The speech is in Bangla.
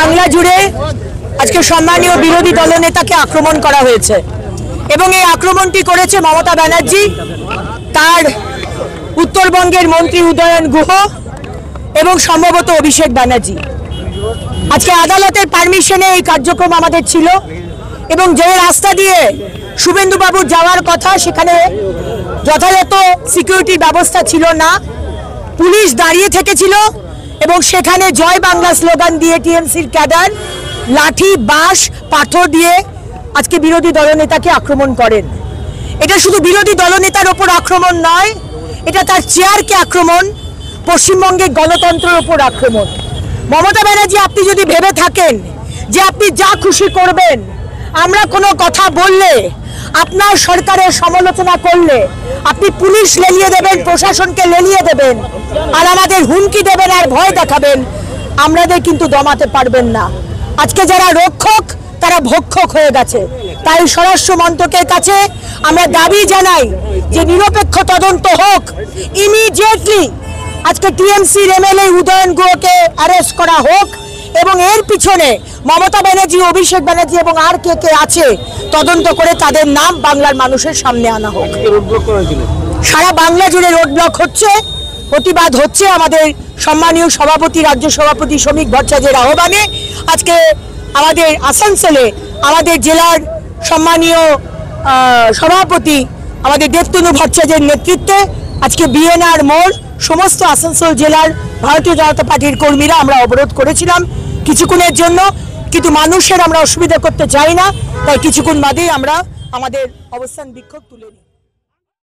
বাংলা জুড়ে আজকে সম্মানীয় বিরোধী দলনেতাকে আক্রমণ করা হয়েছে এবং এই আক্রমণটি করেছে মমতা ব্যানার্জি, তার উত্তরবঙ্গের মন্ত্রী উদয়ন গুহ এবং সম্ভবত অভিষেক ব্যানার্জি। আজকে আদালতের পারমিশনে এই কার্যক্রম আমাদের ছিল এবং যে রাস্তা দিয়ে শুভেন্দুবাবু যাওয়ার কথা সেখানে যথাযথ সিকিউরিটি ব্যবস্থা ছিল না, পুলিশ দাঁড়িয়ে থেকেছিল এবং সেখানে জয় বাংলা স্লোগান দিয়ে টিএমসির ক্যাডার লাঠি বাঁশ পাথর দিয়ে আজকে বিরোধী দলনেতাকে আক্রমণ করেন। এটা শুধু বিরোধী দলনেতার ওপর আক্রমণ নয়, এটা তার চেয়ারকে আক্রমণ, পশ্চিমবঙ্গের গণতন্ত্রের ওপর আক্রমণ। মমতা ব্যানার্জি, আপনি যদি ভেবে থাকেন যে আপনি যা খুশি করবেন, আমরা কোনো কথা বললে, আপনার সরকারের সমালোচনা করলে আপনি পুলিশ লেলিয়ে দেবেন, প্রশাসনকে লেলিয়ে দেবেন আর আমাদের হুমকি দেবেন আর ভয় দেখাবেন, আমাদের কিন্তু দমাতে পারবেন না। আজকে যারা রক্ষক তারা ভক্ষক হয়ে গেছে। তাই স্বরাষ্ট্র মন্ত্রকের কাছে আমরা দাবি জানাই যে নিরপেক্ষ তদন্ত হোক, ইমিডিয়েটলি আজকে টিএমসির এমএলএ উদয়ন গুহকে অ্যারেস্ট করা হোক এবং এর পিছনে মমতা ব্যানার্জি, অভিষেক ব্যানার্জি এবং আর কে কে আছে তদন্ত করে তাদের নাম বাংলার মানুষের সামনে আনা হোক। সারা বাংলা জুড়ে রোড ব্লক হচ্ছে, প্রতিবাদ হচ্ছে। আমাদের সম্মানীয় সভাপতি, রাজ্য সভাপতি শ্রমিক ভট্টাচার্যের আহ্বানে আজকে আমাদের আসানসোলে আমাদের জেলার সম্মানীয় সভাপতি আমাদের দেবতনু ভট্টাচার্যের নেতৃত্বে আজকে বিএনআর মোড় সমস্ত আসানসোল জেলার ভারতীয় জনতা পার্টির কর্মীরা আমরা অবরোধ করেছিলাম কিছুক্ষণের জন্য, কিন্তু মানুষের আমরা অসুবিধা করতে চাই না, তাই কিছুক্ষণ বাদেই আমরা আমাদের অবস্থান বিক্ষোভ তুলে নিই।